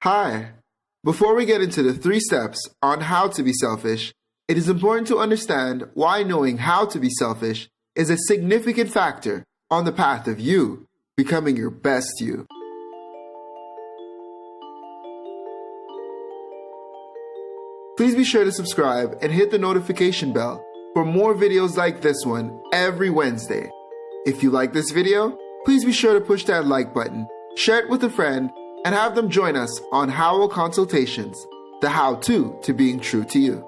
Hi. Before we get into the 3 steps on how to be selfish, it is important to understand why knowing how to be selfish is a significant factor on the path of you becoming your best you. Please be sure to subscribe and hit the notification bell for more videos like this one every Wednesday. If you like this video, please be sure to push that like button, share it with a friend, and have them join us on Howell Consultations, the how-to to being true to you.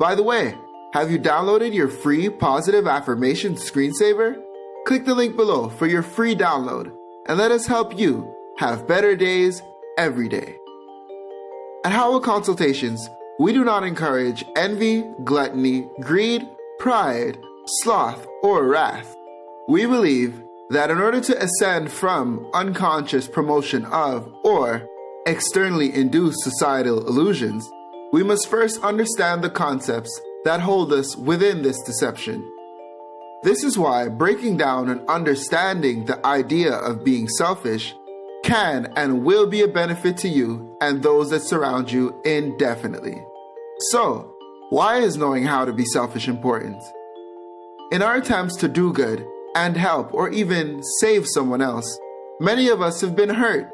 By the way, have you downloaded your free positive affirmation screensaver? Click the link below for your free download and let us help you have better days every day. At Howell Consultations, we do not encourage envy, gluttony, greed, pride, sloth, or wrath. We believe that in order to ascend from unconscious promotion of or externally induced societal illusions, we must first understand the concepts that hold us within this deception. This is why breaking down and understanding the idea of being selfish can and will be a benefit to you and those that surround you indefinitely. So, why is knowing how to be selfish important? In our attempts to do good and help or even save someone else, many of us have been hurt.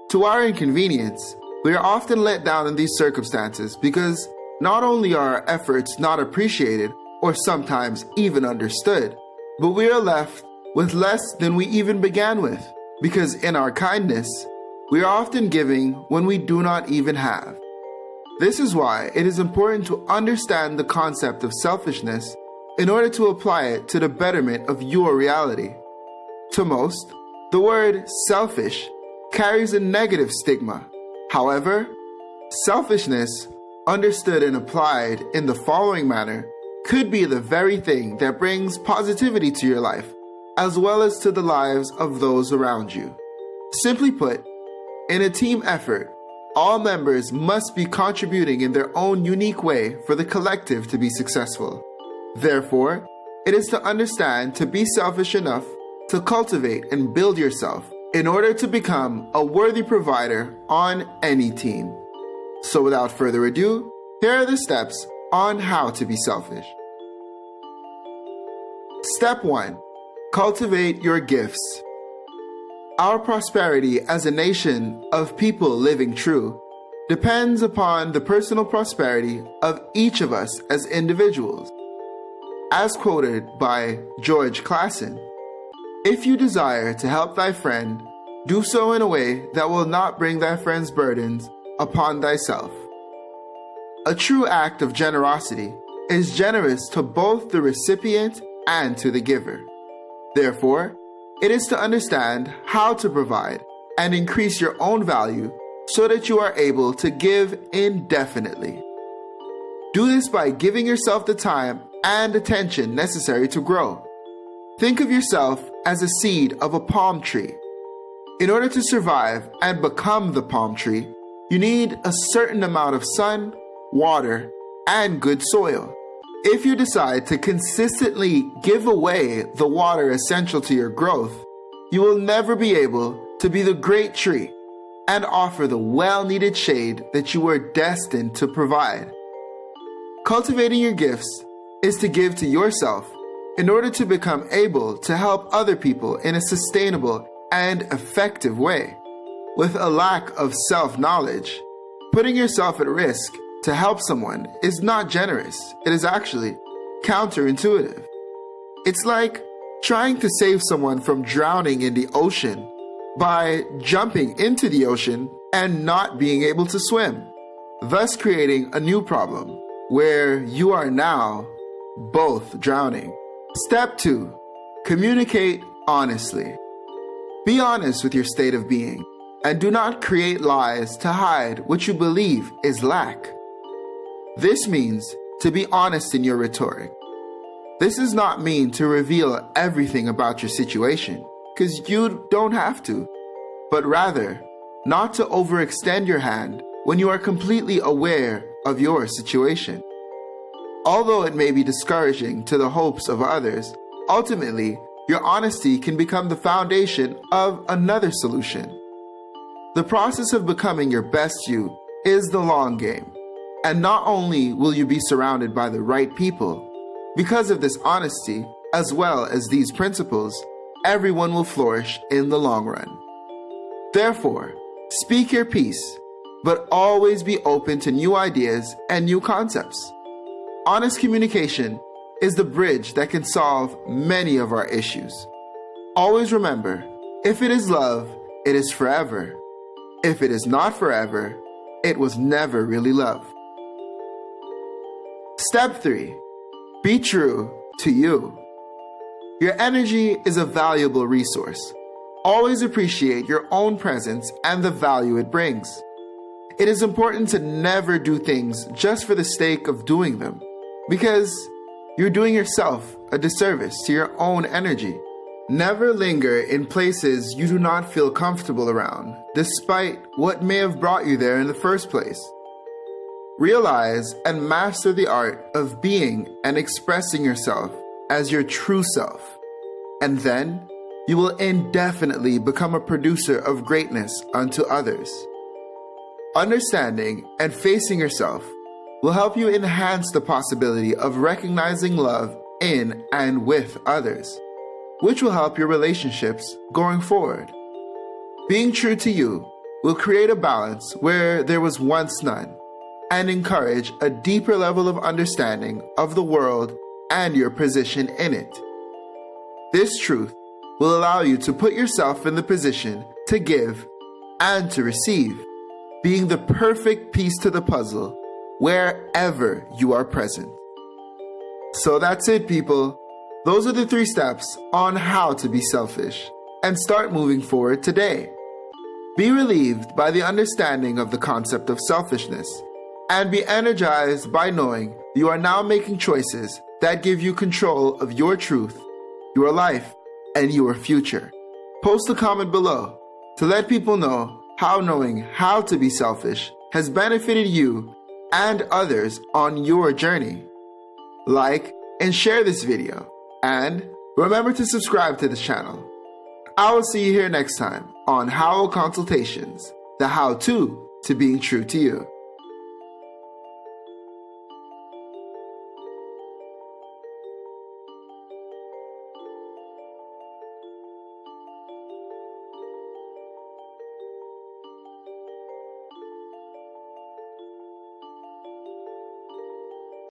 To our inconvenience, we are often let down in these circumstances because not only are our efforts not appreciated or sometimes even understood, but we are left with less than we even began with, because in our kindness, we are often giving when we do not even have. This is why it is important to understand the concept of selfishness in order to apply it to the betterment of your reality. To most, the word selfish carries a negative stigma. However, selfishness, understood and applied in the following manner, could be the very thing that brings positivity to your life, as well as to the lives of those around you. Simply put, in a team effort, all members must be contributing in their own unique way for the collective to be successful. Therefore, it is to understand to be selfish enough to cultivate and build yourself in order to become a worthy provider on any team. So without further ado, here are the steps on how to be selfish. Step 1. Cultivate your gifts. Our prosperity as a nation of people living true depends upon the personal prosperity of each of us as individuals. As quoted by George Clason, "If you desire to help thy friend, do so in a way that will not bring thy friend's burdens upon thyself." A true act of generosity is generous to both the recipient and to the giver. Therefore, it is to understand how to provide and increase your own value so that you are able to give indefinitely. Do this by giving yourself the time and attention necessary to grow. Think of yourself as a seed of a palm tree. In order to survive and become the palm tree, you need a certain amount of sun, water, and good soil. If you decide to consistently give away the water essential to your growth, you will never be able to be the great tree and offer the well-needed shade that you were destined to provide. Cultivating your gifts is to give to yourself in order to become able to help other people in a sustainable and effective way. With a lack of self-knowledge, putting yourself at risk to help someone is not generous. It is actually counterintuitive. It's like trying to save someone from drowning in the ocean by jumping into the ocean and not being able to swim, thus creating a new problem where you are now both drowning. Step 2. Communicate honestly. Be honest with your state of being and do not create lies to hide what you believe is lack. This means to be honest in your rhetoric. This does not mean to reveal everything about your situation, because you don't have to, but rather not to overextend your hand when you are completely aware of your situation. Although it may be discouraging to the hopes of others, ultimately, your honesty can become the foundation of another solution. The process of becoming your best you is the long game. And not only will you be surrounded by the right people, because of this honesty, as well as these principles, everyone will flourish in the long run. Therefore, speak your piece, but always be open to new ideas and new concepts. Honest communication is the bridge that can solve many of our issues. Always remember, if it is love, it is forever. If it is not forever, it was never really love. Step 3. Be true to you. Your energy is a valuable resource. Always appreciate your own presence and the value it brings. It is important to never do things just for the sake of doing them, because you're doing yourself a disservice to your own energy. Never linger in places you do not feel comfortable around, despite what may have brought you there in the first place. Realize and master the art of being and expressing yourself as your true self, and then you will indefinitely become a producer of greatness unto others. Understanding and facing yourself will help you enhance the possibility of recognizing love in and with others, which will help your relationships going forward. Being true to you will create a balance where there was once none, and encourage a deeper level of understanding of the world and your position in it. This truth will allow you to put yourself in the position to give and to receive, being the perfect piece to the puzzle wherever you are present. So that's it, people. Those are the 3 steps on how to be selfish and start moving forward today. Be relieved by the understanding of the concept of selfishness, and be energized by knowing you are now making choices that give you control of your truth, your life, and your future. Post a comment below to let people know how knowing how to be selfish has benefited you and others on your journey. Like and share this video, and remember to subscribe to this channel. I will see you here next time on Howell Consultations, the how-to being true to you.